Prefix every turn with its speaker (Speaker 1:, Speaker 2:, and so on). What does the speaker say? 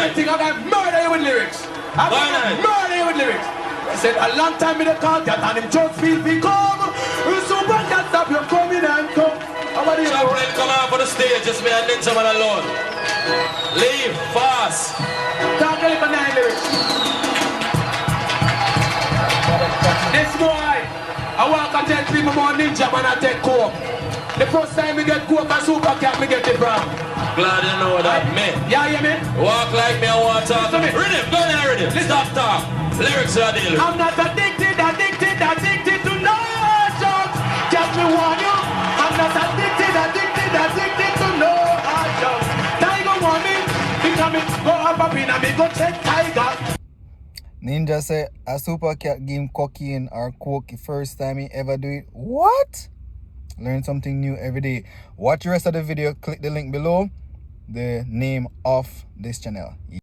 Speaker 1: I think I got murder you with lyrics. I got murder you with lyrics. I said a long time in the call cat and him just feel we come. Supa can't stop you coming and come. How about you?
Speaker 2: Chaplain, come out for the stage, just me and Ninja Man alone. Leave fast.
Speaker 1: Talk a little 9 lyrics. This boy, I want to tell people about Ninja Man and take Coco. The first time we get Coco and Supa cat, we get it from.
Speaker 2: Glad you know that, me.
Speaker 1: Yeah, hear me?
Speaker 2: Walk like me, I want to talk. Rhythm, go in there, rhythm. Stop talk. Lyrics are deal.
Speaker 1: I'm not addicted to no drugs. Just me warn you. I'm not addicted to no drugs. Tiger want me. Because me go up in and me go check Tiger.
Speaker 3: Ninja say a Supa cat give him cocaine or coke the first time he ever do it. What? Learn something new every day. Watch the rest of the video. Click the link below. The name of this channel.